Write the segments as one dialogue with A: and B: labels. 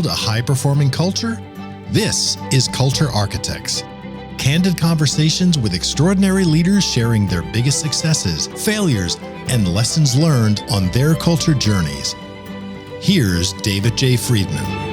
A: build a high-performing culture? This is Culture Architects. Candid conversations with extraordinary leaders sharing their biggest successes, failures, and lessons learned on their culture journeys. Here's David J. Friedman.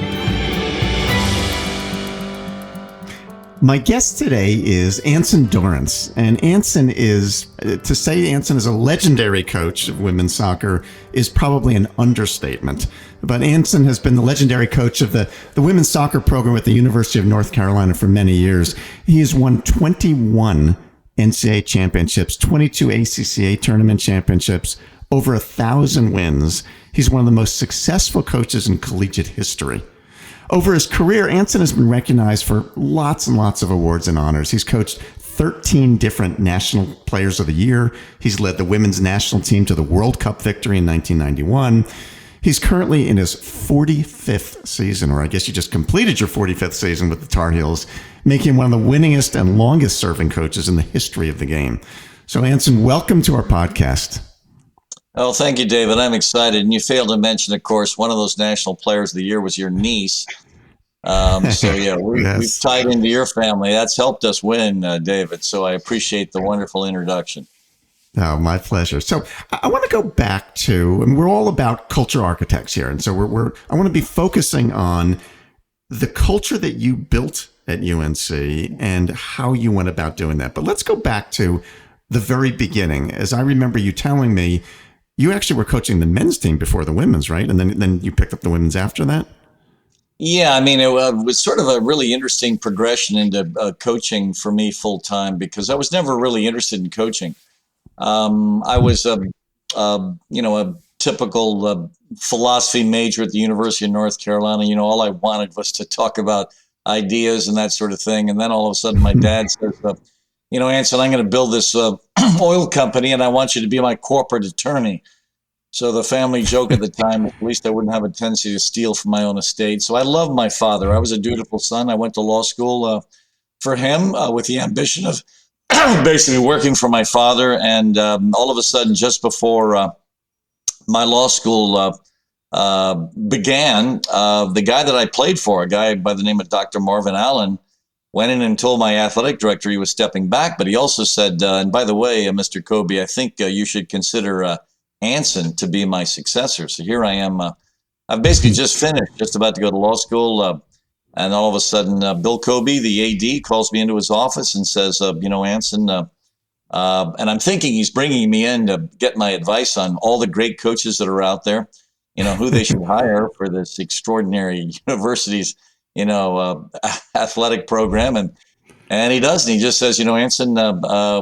B: My guest today is Anson Dorrance, and Anson is a legendary coach of women's soccer is probably an understatement. But Anson has been the legendary coach of the women's soccer program at the University of North Carolina for many years. He has won 21 NCAA championships, 22 ACC Tournament championships, over 1,000 wins. He's one of the most successful coaches in collegiate history. Over his career, Anson has been recognized for lots and lots of awards and honors. He's coached 13 different National Players of the Year. He's led the women's national team to the World Cup victory in 1991. He's currently in his 45th season, or I guess you just completed your 45th season with the Tar Heels, making him one of the winningest and longest serving coaches in the history of the game. So Anson, welcome to our podcast.
C: Oh, thank you, David. I'm excited. And you failed to mention, of course, one of those National Players of the Year was your niece. We've tied into your family. That's helped us win, David. So I appreciate the wonderful introduction.
B: Oh, my pleasure. So I want to go back to, and we're all about culture architects here. And so I want to be focusing on the culture that you built at UNC and how you went about doing that. But let's go back to the very beginning. As I remember you telling me, you actually were coaching the men's team before the women's, right? And then you picked up the women's after that?
C: Yeah, I mean, it was sort of a really interesting progression into coaching for me full time because I was never really interested in coaching. I was a typical philosophy major at the University of North Carolina. You know, all I wanted was to talk about ideas and that sort of thing. And then all of a sudden my dad says, Anson, I'm going to build this oil company and I want you to be my corporate attorney. So the family joke at the time, at least I wouldn't have a tendency to steal from my own estate. So I loved my father. I was a dutiful son. I went to law school for him with the ambition of basically working for my father. And all of a sudden, just before my law school began, the guy that I played for, a guy by the name of Dr. Marvin Allen, went in and told my athletic director he was stepping back. But he also said, and by the way, Mr. Kobe, I think you should consider Anson to be my successor. So here I am. I've basically just finished, just about to go to law school. And all of a sudden, Bill Kobe, the AD, calls me into his office and says, Anson, and I'm thinking he's bringing me in to get my advice on all the great coaches that are out there, who they should hire for this extraordinary university's, athletic program. And he does. And he just says, Anson,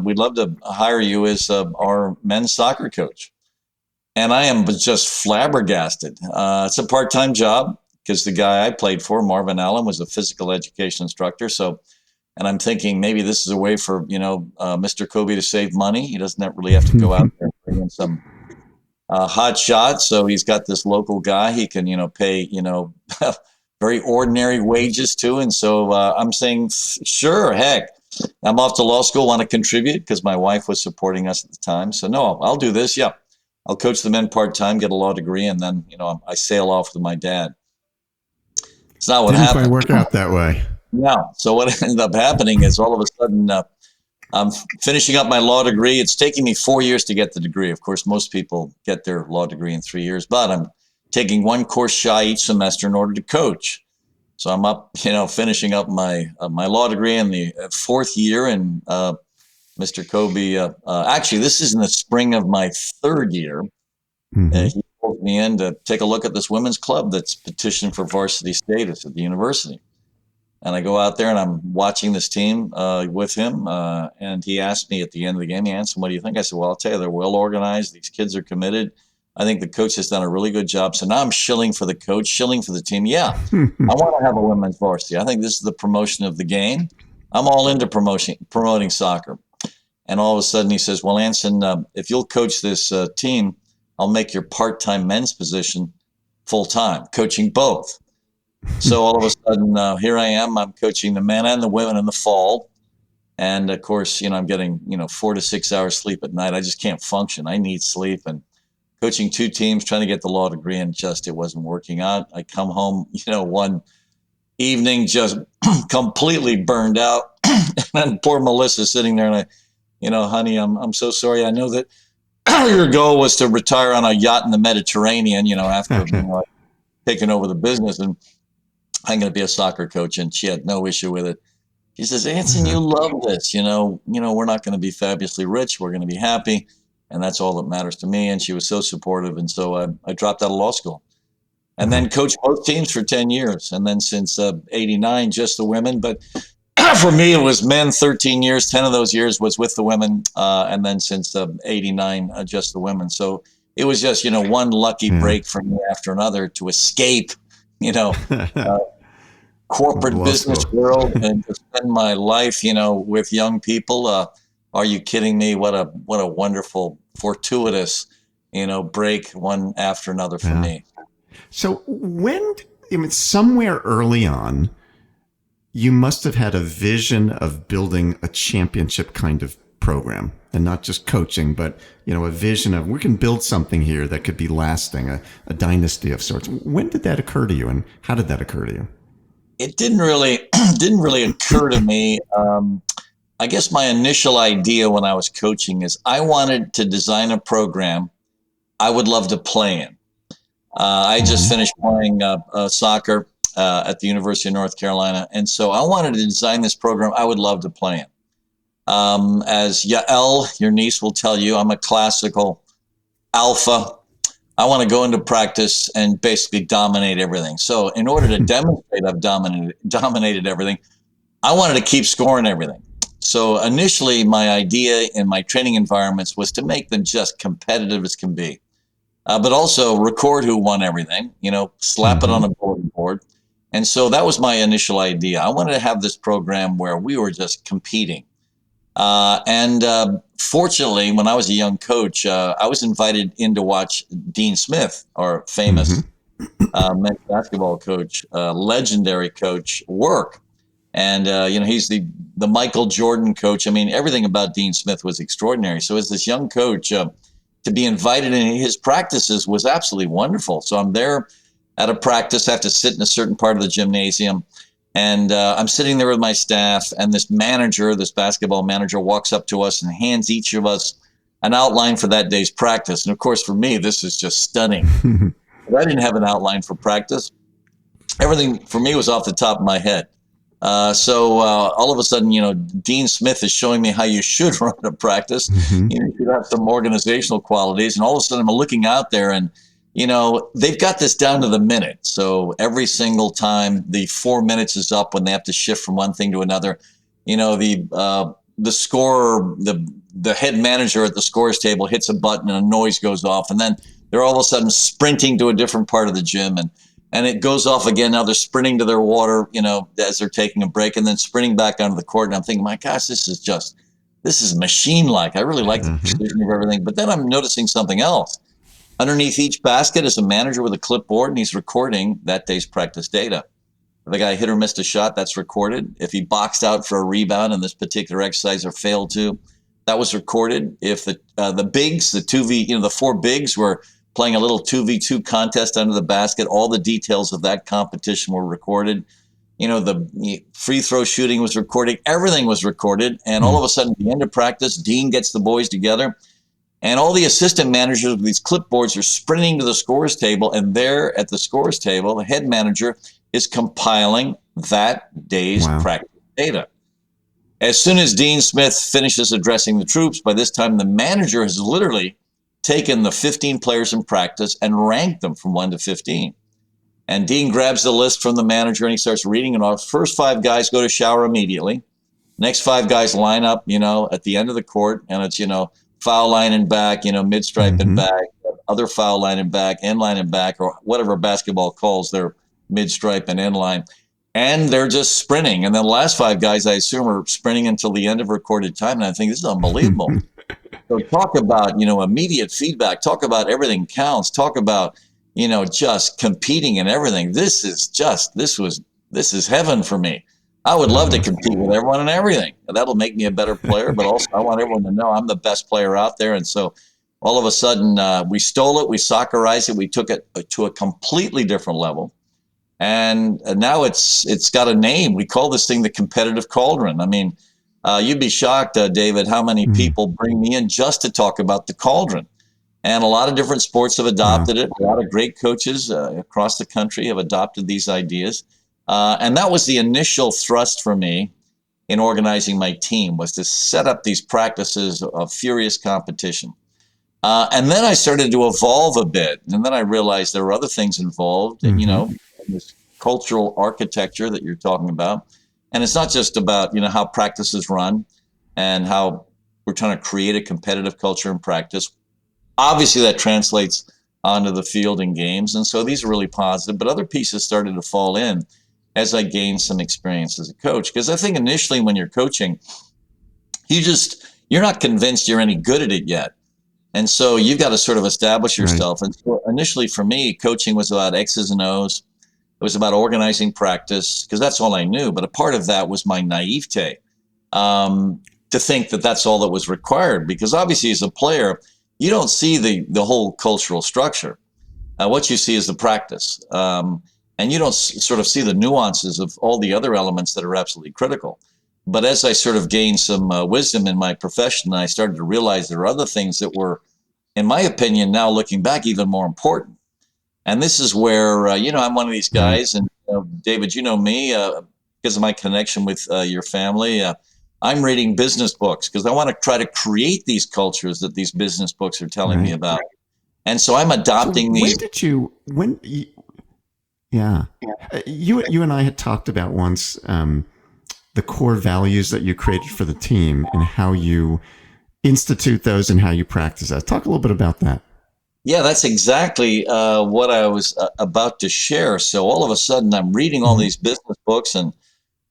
C: we'd love to hire you as our men's soccer coach. And I am just flabbergasted. It's a part-time job because the guy I played for, Marvin Allen, was a physical education instructor. And I'm thinking maybe this is a way for, Mr. Kobe to save money. He doesn't really have to go out there and bring in some hot shots. So he's got this local guy he can, pay, very ordinary wages to. And so I'm saying, sure, heck, I'm off to law school, want to contribute because my wife was supporting us at the time. So no, I'll do this. Yeah. I'll coach the men part-time, get a law degree, and then, I sail off with my dad. It's not what happened.
B: Didn't quite work out that way.
C: No. So what ended up happening is all of a sudden I'm finishing up my law degree. It's taking me 4 years to get the degree. Of course, most people get their law degree in 3 years, but I'm taking one course shy each semester in order to coach. So I'm up, finishing up my law degree in the fourth year, and Mr. Kobe, actually, this is in the spring of my third year. Mm-hmm. He pulled me in to take a look at this women's club that's petitioned for varsity status at the university. And I go out there and I'm watching this team with him. And he asked me at the end of the game, Anson, what do you think? I said, well, I'll tell you, they're well organized. These kids are committed. I think the coach has done a really good job. So now I'm shilling for the coach, shilling for the team. Yeah, I want to have a women's varsity. I think this is the promotion of the game. I'm all into promoting soccer. And all of a sudden he says, well, Anson, if you'll coach this team, I'll make your part-time men's position full-time, coaching both. So all of a sudden, here I am. I'm coaching the men and the women in the fall. And of course, I'm getting, 4 to 6 hours sleep at night. I just can't function. I need sleep. And coaching 2 teams, trying to get the law degree, and just it wasn't working out. I come home, one evening just completely burned out. And then poor Melissa sitting there, and honey, I'm so sorry. I know that your goal was to retire on a yacht in the Mediterranean, after taking over the business, and I'm going to be a soccer coach. And she had no issue with it. She says, Anson, you love this. We're not going to be fabulously rich. We're going to be happy. And that's all that matters to me. And she was so supportive. And so I dropped out of law school and then coached both teams for 10 years. And then since 89, just the women. But for me, it was men 13 years. 10 of those years was with the women. And then since 89, just the women. So it was just, one lucky break for me after another to escape, corporate business world and to spend my life, with young people. Are you kidding me? What a wonderful, fortuitous, break one after another for me.
B: So somewhere early on, you must have had a vision of building a championship kind of program, and not just coaching, but, a vision of, we can build something here that could be lasting, a dynasty of sorts. When did that occur to you, and how did that occur to you?
C: It didn't really occur to me. I guess my initial idea when I was coaching is I wanted to design a program I would love to play in. I just finished playing soccer at the University of North Carolina, and so I wanted to design this program I would love to play in. As Yael, your niece, will tell you, I'm a classical alpha. I want to go into practice and basically dominate everything. So in order to demonstrate I've dominated everything, I wanted to keep scoring everything. So initially, my idea in my training environments was to make them just competitive as can be, but also record who won everything, slap it on a bulletin board. And so that was my initial idea. I wanted to have this program where we were just competing. Fortunately, when I was a young coach, I was invited in to watch Dean Smith, our famous men's basketball coach, legendary coach, work. And, he's the Michael Jordan coach. I mean, everything about Dean Smith was extraordinary. So as this young coach, to be invited in his practices was absolutely wonderful. So I'm there at a practice. I have to sit in a certain part of the gymnasium. And I'm sitting there with my staff, and this basketball manager, walks up to us and hands each of us an outline for that day's practice. And of course, for me, this is just stunning. But I didn't have an outline for practice. Everything for me was off the top of my head. So all of a sudden, Dean Smith is showing me how you should run a practice. You should have some organizational qualities. And all of a sudden, I'm looking out there, and they've got this down to the minute. So every single time the 4 minutes is up when they have to shift from one thing to another, the scorer, the head manager at the scorer's table hits a button and a noise goes off. And then they're all of a sudden sprinting to a different part of the gym, and it goes off again. Now they're sprinting to their water, as they're taking a break, and then sprinting back onto the court. And I'm thinking, my gosh, this is machine-like. I really like the precision of everything. But then I'm noticing something else. Underneath each basket is a manager with a clipboard, and he's recording that day's practice data. If the guy hit or missed a shot, that's recorded. If he boxed out for a rebound in this particular exercise or failed to, that was recorded. If the bigs, the 2v, the 4 bigs were playing a little 2v2 contest under the basket, all the details of that competition were recorded. The free throw shooting was recorded. Everything was recorded. And all of a sudden, at the end of practice, Dean gets the boys together. And all the assistant managers with these clipboards are sprinting to the scorer's table, and there at the scorer's table, the head manager is compiling that day's practice data. As soon as Dean Smith finishes addressing the troops, by this time the manager has literally taken the 15 players in practice and ranked them from 1 to 15. And Dean grabs the list from the manager and he starts reading it off. First 5 guys go to shower immediately. Next 5 guys line up, at the end of the court, and it's, foul line and back, mid-stripe and back, other foul line and back, end line and back, or whatever basketball calls their mid-stripe and end line. And they're just sprinting. And then the last 5 guys, I assume, are sprinting until the end of recorded time. And I think this is unbelievable. So talk about, immediate feedback. Talk about everything counts. Talk about, just competing and everything. This is heaven for me. I would love to compete with everyone and everything. That'll make me a better player, but also I want everyone to know I'm the best player out there. And so all of a sudden we stole it, we soccerized it, we took it to a completely different level. And now it's got a name. We call this thing the Competitive Cauldron. I mean, you'd be shocked, David, how many people bring me in just to talk about the Cauldron. And a lot of different sports have adopted it. A lot of great coaches across the country have adopted these ideas. And that was the initial thrust for me in organizing my team, was to set up these practices of furious competition. And then I started to evolve a bit. And then I realized there were other things involved, you know, this cultural architecture that you're talking about. And it's not just about, you know, how practices run and how we're trying to create a competitive culture in practice. Obviously, that translates onto the field and games. And so these are really positive. But other pieces started to fall in as I gained some experience as a coach. Because I think initially when you're coaching, you're not convinced you're any good at it yet. And so you've got to sort of establish yourself. Right. And so initially for me, coaching was about X's and O's. It was about organizing practice, because that's all I knew. But a part of that was my naivete, to think that that's all that was required. Because obviously as a player, you don't see the whole cultural structure. What you see is the practice. And you don't sort of see the nuances of all the other elements that are absolutely critical. But as I sort of gained some wisdom in my profession, I started to realize there are other things that were, in my opinion, now looking back, even more important. And this is where, you know, I'm one of these guys, and David, you know me, because of my connection with your family, I'm reading business books because I want to try to create these cultures that these business books are telling me about. And so I'm adopting these.
B: You and I had talked about once the core values that you created for the team and how you institute those and how you practice that. Talk a little bit about that.
C: Yeah, that's exactly what I was about to share. So all of a sudden I'm reading all these business books, and,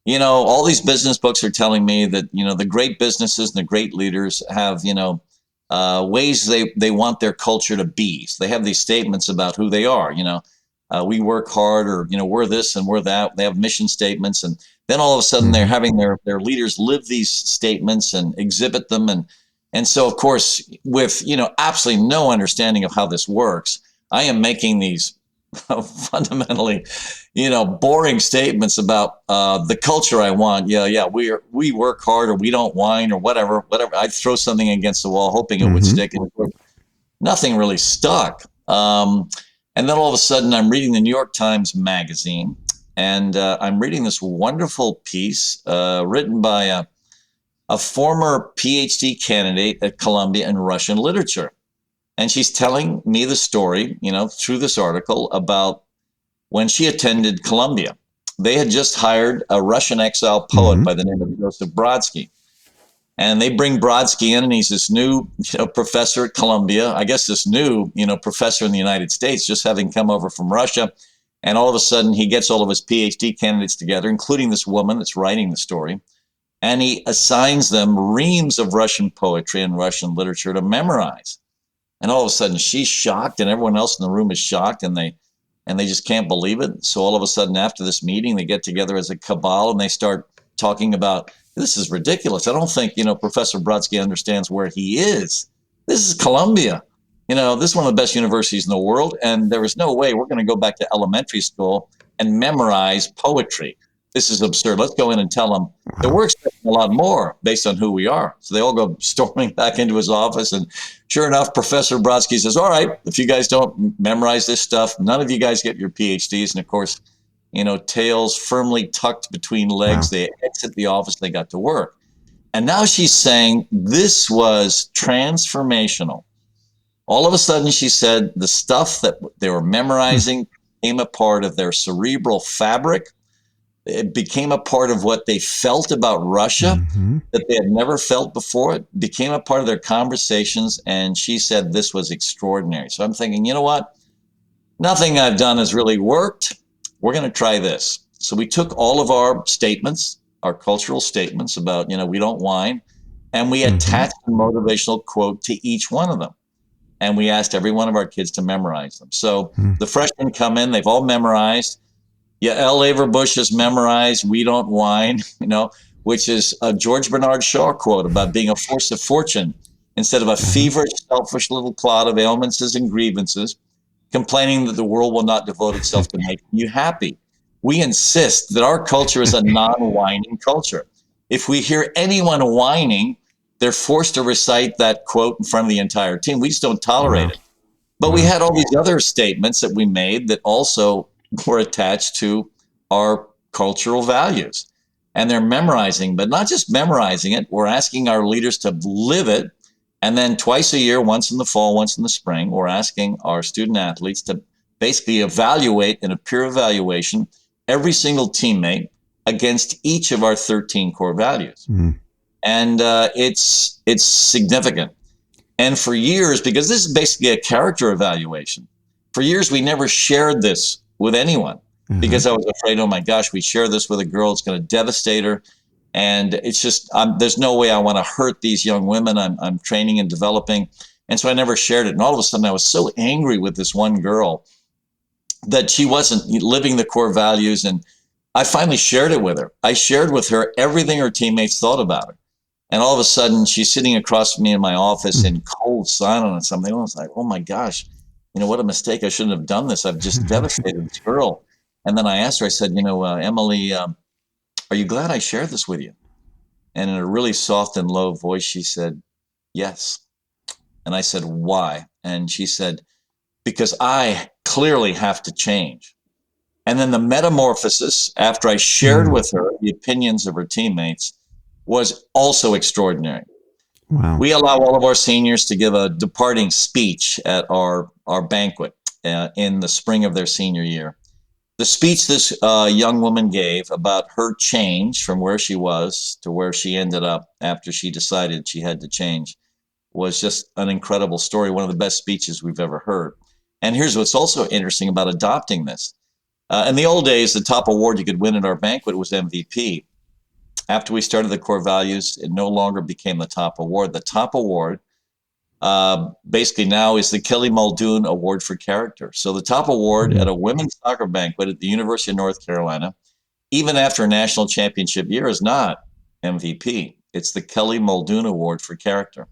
C: you know, all these business books are telling me that, you know, the great businesses and the great leaders have, you know, ways they want their culture to be. So they have these statements about who they are, you know. We work hard, or, you know, we're this and we're that. They have mission statements. And then all of a sudden they're having their leaders live these statements and exhibit them. And so, of course, with, you know, absolutely no understanding of how this works, I am making these fundamentally, you know, boring statements about the culture I want. We work hard, or we don't whine, or whatever. I'd throw something against the wall hoping it would stick. And nothing really stuck. And then all of a sudden I'm reading the New York Times Magazine, and I'm reading this wonderful piece written by a former PhD candidate at Columbia in Russian literature. And she's telling me the story, you know, through this article about when she attended Columbia. They had just hired a Russian exile poet by the name of Joseph Brodsky. And they bring Brodsky in, and he's this new, you know, professor at Columbia. I guess this new, you know, professor in the United States, just having come over from Russia. And all of a sudden he gets all of his PhD candidates together, including this woman that's writing the story. And he assigns them reams of Russian poetry and Russian literature to memorize. And all of a sudden she's shocked, and everyone else in the room is shocked, and they just can't believe it. So all of a sudden after this meeting, they get together as a cabal, and they start talking about, this is ridiculous. I don't think, you know, Professor Brodsky understands where he is. This is Columbia. You know, this is one of the best universities in the world, and there is no way we're going to go back to elementary school and memorize poetry. This is absurd. Let's go in and tell them that we're expecting a lot more based on who we are. So they all go storming back into his office. And sure enough, Professor Brodsky says, all right, if you guys don't memorize this stuff, none of you guys get your PhDs. And of course, you know, tails firmly tucked between legs. They exit the office. They got to work. And now she's saying this was transformational. All of a sudden, she said the stuff that they were memorizing became a part of their cerebral fabric. It became a part of what they felt about Russia that they had never felt before. It became a part of their conversations. And she said this was extraordinary. So I'm thinking, you know what? Nothing I've done has really worked. We're going to try this. So we took all of our statements, our cultural statements about, you know, we don't whine, and we attached a motivational quote to each one of them. And we asked every one of our kids to memorize them. So the freshmen come in, they've all memorized. Yeah, L. Averbush has memorized "We Don't Whine," you know, which is a George Bernard Shaw quote about being a force of fortune instead of a feverish, selfish little clod of ailments and grievances, complaining that the world will not devote itself to making you happy. We insist that our culture is a non-whining culture. If we hear anyone whining, they're forced to recite that quote in front of the entire team. We just don't tolerate it. But we had all these other statements that we made that also were attached to our cultural values. And they're memorizing, but not just memorizing it. We're asking our leaders to live it. And then twice a year, once in the fall, once in the spring, we're asking our student athletes to basically evaluate in a peer evaluation every single teammate against each of our 13 core values. And it's significant. And for years, because this is basically a character evaluation, for years we never shared this with anyone because I was afraid, oh my gosh, we share this with a girl, it's going to devastate her. And it's just, there's no way I want to hurt these young women I'm training and developing. And so I never shared it. And all of a sudden I was so angry with this one girl that she wasn't living the core values. And I finally shared it with her. I shared with her everything her teammates thought about her. And all of a sudden she's sitting across from me in my office in cold silence. I was like, oh my gosh, what a mistake. I shouldn't have done this. I've just devastated this girl. And then I asked her, I said, Emily, are you glad I shared this with you? And in a really soft and low voice, she said, yes. And I said, why? And she said, because I clearly have to change. And then the metamorphosis, after I shared with her the opinions of her teammates, was also extraordinary.
B: Wow.
C: We allow all of our seniors to give a departing speech at our banquet in the spring of their senior year. The speech this young woman gave about her change from where she was to where she ended up after she decided she had to change was just an incredible story, one of the best speeches we've ever heard. And here's what's also interesting about adopting this. In the old days, the top award you could win at our banquet was MVP. After we started the core values, it no longer became the top award. The top award basically now is the Kelly Muldoon Award for Character. So the top award at a women's soccer banquet at the University of North Carolina, even after a national championship year, is not MVP. It's the Kelly Muldoon Award for Character.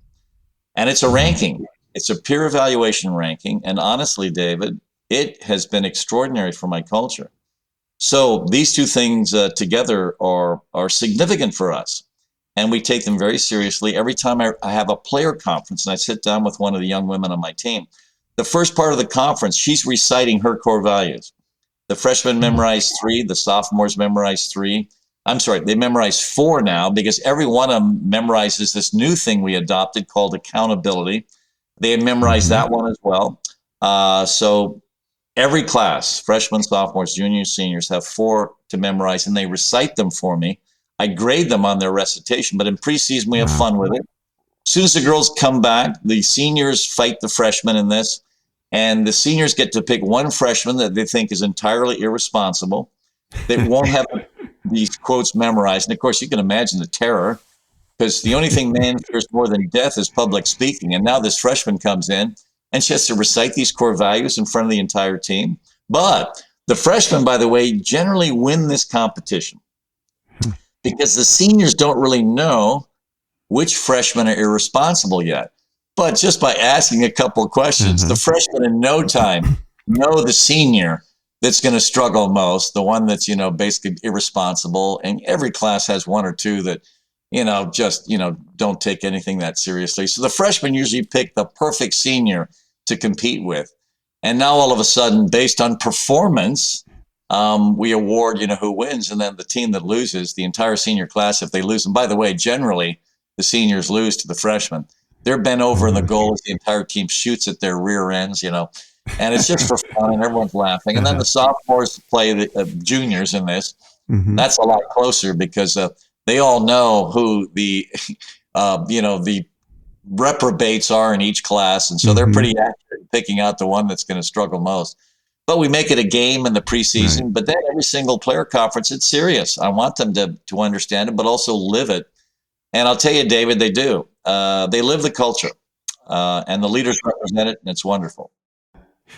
C: And it's a ranking. It's a peer evaluation ranking. And honestly, David, it has been extraordinary for my culture. So these two things together are significant for us. And we take them very seriously. Every time I have a player conference and I sit down with one of the young women on my team, the first part of the conference, she's reciting her core values. The freshmen memorize 3, the sophomores memorize 3. I'm sorry, they memorize 4 now because every one of them memorizes this new thing we adopted called accountability. They memorize that one as well. So every class, freshmen, sophomores, juniors, seniors, have 4 to memorize, and they recite them for me. I grade them on their recitation, but in preseason, we have fun with it. As soon as the girls come back, the seniors fight the freshmen in this, and the seniors get to pick one freshman that they think is entirely irresponsible, that won't have these quotes memorized. And of course, you can imagine the terror, because the only thing man fears more than death is public speaking. And now this freshman comes in, and she has to recite these core values in front of the entire team. But the freshmen, by the way, generally win this competition, because the seniors don't really know which freshmen are irresponsible yet. But just by asking a couple of questions, the freshmen in no time know the senior that's going to struggle most, the one that's, basically irresponsible. And every class has 1 or 2 that, just, don't take anything that seriously. So the freshmen usually pick the perfect senior to compete with. And now all of a sudden, based on performance, we award, who wins, and then the team that loses, the entire senior class, if they lose, and by the way, generally the seniors lose to the freshmen. They're bent over in the goal as the entire team shoots at their rear ends, and it's just for fun, and everyone's laughing. And then the sophomores play the juniors in this. That's a lot closer because they all know who the, the reprobates are in each class, and so they're pretty accurate in picking out the one that's going to struggle most. But we make it a game in the preseason. But then every single player conference, it's serious. I want them to understand it, but also live it. And I'll tell you, David, they do. They live the culture, and the leaders represent it, and it's wonderful.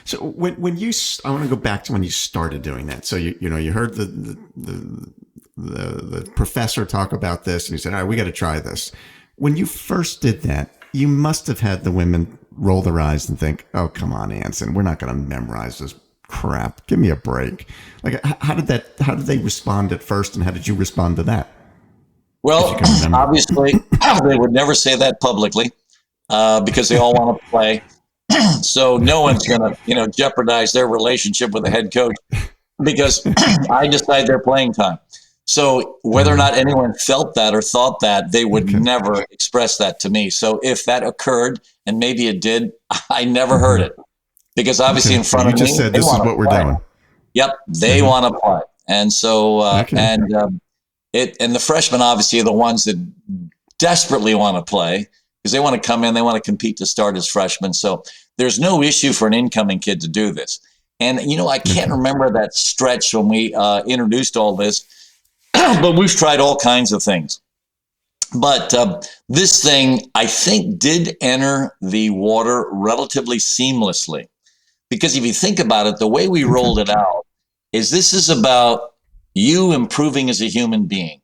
B: So when you, I want to go back to when you started doing that. So you heard the professor talk about this, and you said, "All right, we got to try this." When you first did that, you must have had the women roll their eyes and think, "Oh, come on, Anson, we're not going to memorize this crap. Give me a break." Like, how did they respond at first, and how did you respond to that?
C: Well, obviously, they would never say that publicly because they all want to play. So no one's going to, jeopardize their relationship with the head coach because I decide their playing time. So whether or not anyone felt that or thought that, they would never express that to me. So if that occurred, and maybe it did, I never heard it because obviously in front of me,
B: you just said, "This is what we're doing."
C: Yep, they want to play, and so and the freshmen obviously are the ones that desperately want to play because they want to come in, they want to compete to start as freshmen. So there's no issue for an incoming kid to do this. And I can't remember that stretch when we introduced all this, but we've tried all kinds of things. But this thing, I think, did enter the water relatively seamlessly. Because if you think about it, the way we rolled it out is this is about you improving as a human being.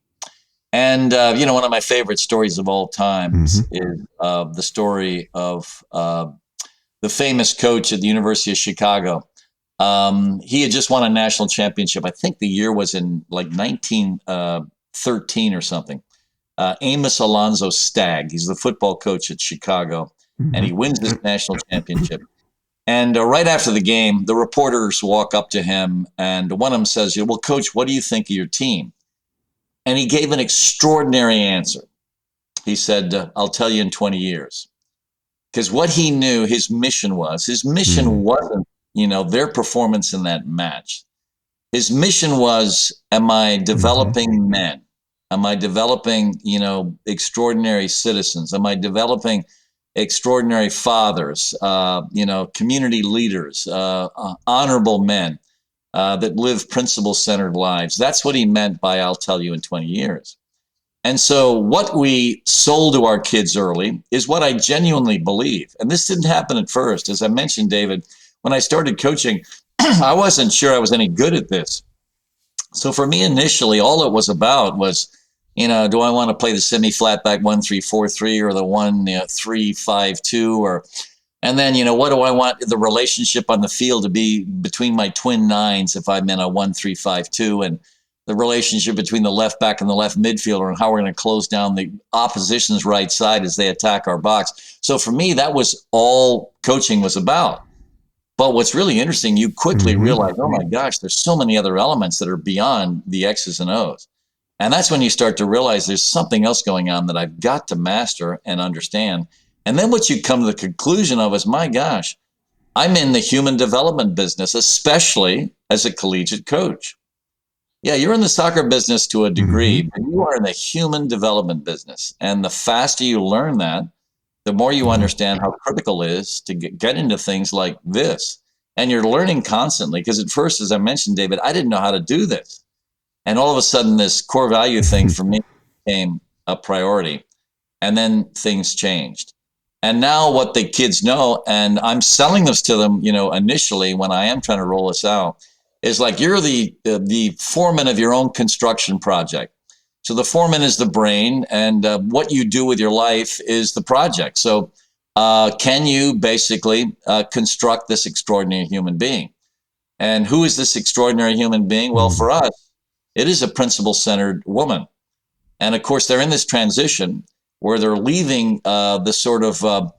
C: And, one of my favorite stories of all times is the story of the famous coach at the University of Chicago. He had just won a national championship. I think the year was in like 1913 or something. Amos Alonzo Stagg. He's the football coach at Chicago, and he wins this national championship. And right after the game, the reporters walk up to him, and one of them says, "Well, Coach, what do you think of your team?" And he gave an extraordinary answer. He said, "I'll tell you in 20 years." Because what he knew his mission wasn't, their performance in that match. His mission was, am I developing men? Am I developing, extraordinary citizens? Am I developing extraordinary fathers, community leaders, honorable men that live principle-centered lives? That's what he meant by "I'll tell you in 20 years." And so what we sold to our kids early is what I genuinely believe. And this didn't happen at first. As I mentioned, David, when I started coaching, I wasn't sure I was any good at this. So for me, initially, all it was about was, do I want to play the semi-flat back 1-3-4-3 or the 1-3-5-2 and then, what do I want the relationship on the field to be between my twin nines if I'm in a 1-3-5-2 and the relationship between the left back and the left midfielder and how we're going to close down the opposition's right side as they attack our box. So for me, that was all coaching was about. But what's really interesting, you quickly realize, oh my gosh, there's so many other elements that are beyond the X's and O's. And that's when you start to realize there's something else going on that I've got to master and understand. And then what you come to the conclusion of is, my gosh, I'm in the human development business, especially as a collegiate coach. Yeah, you're in the soccer business to a degree, but you are in the human development business. And the faster you learn that, the more you understand how critical it is to get into things like this. And you're learning constantly, because at first, as I mentioned, David, I didn't know how to do this. And all of a sudden, this core value thing for me became a priority. And then things changed. And now what the kids know, and I'm selling this to them, initially when I am trying to roll this out, is like you're the foreman of your own construction project. So the foreman is the brain, and what you do with your life is the project. So can you basically construct this extraordinary human being? And who is this extraordinary human being? Well, for us, it is a principle-centered woman. And of course, they're in this transition where they're leaving the sort of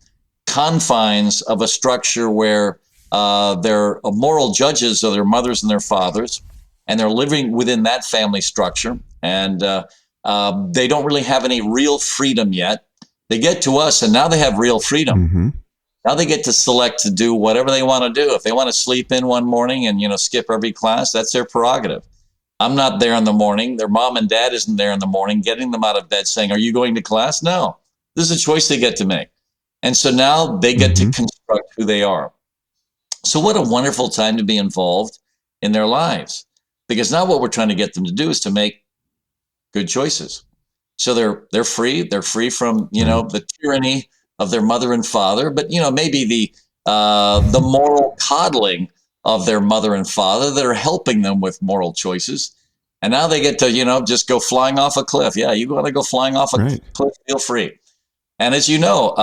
C: confines of a structure where they're moral judges of their mothers and their fathers, and they're living within that family structure. And they don't really have any real freedom yet. They get to us, and now they have real freedom. Now they get to select to do whatever they want to do. If they want to sleep in one morning and, skip every class, that's their prerogative. I'm not there in the morning. Their mom and dad isn't there in the morning, getting them out of bed saying, "Are you going to class?" No, this is a choice they get to make. And so now they get to construct who they are. So what a wonderful time to be involved in their lives, because now what we're trying to get them to do is to make good choices. So they're free. They're free from, the tyranny of their mother and father, but, maybe the moral coddling of their mother and father that are helping them with moral choices. And now they get to, just go flying off a cliff. Yeah, you want to go flying off a cliff, feel free. And as you know,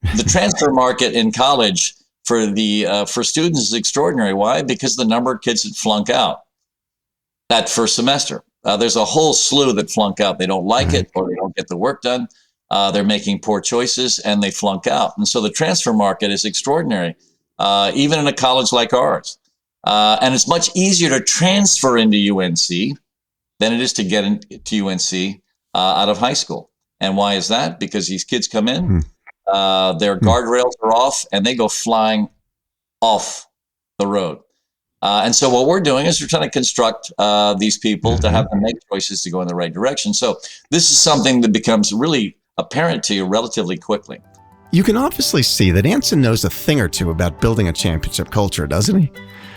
C: the transfer market in college for students is extraordinary. Why? Because the number of kids that flunk out that first semester. There's a whole slew that flunk out. They don't like it, or they don't get the work done. They're making poor choices, and they flunk out. And so the transfer market is extraordinary, even in a college like ours. And it's much easier to transfer into UNC than it is to get into UNC out of high school. And why is that? Because these kids come in, their guardrails are off, and they go flying off the road. And so what we're doing is we're trying to construct these people to have them make choices to go in the right direction. So this is something that becomes really apparent to you relatively quickly.
B: You can obviously see that Anson knows a thing or two about building a championship culture, doesn't he?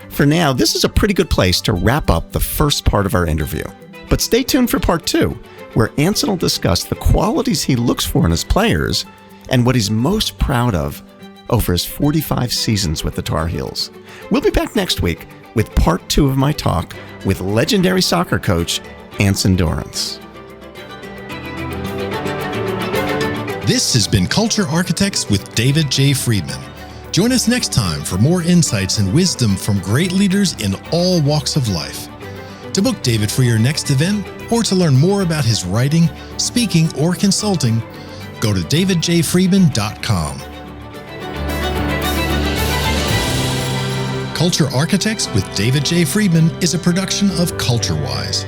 B: For now, this is a pretty good place to wrap up the first part of our interview. But stay tuned for part 2, where Anson will discuss the qualities he looks for in his players and what he's most proud of over his 45 seasons with the Tar Heels. We'll be back next week with part 2 of my talk with legendary soccer coach Anson Dorrance.
A: This has been Culture Architects with David J. Friedman. Join us next time for more insights and wisdom from great leaders in all walks of life. To book David for your next event or to learn more about his writing, speaking, or consulting, go to davidjfriedman.com. Culture Architects with David J. Friedman is a production of CultureWise.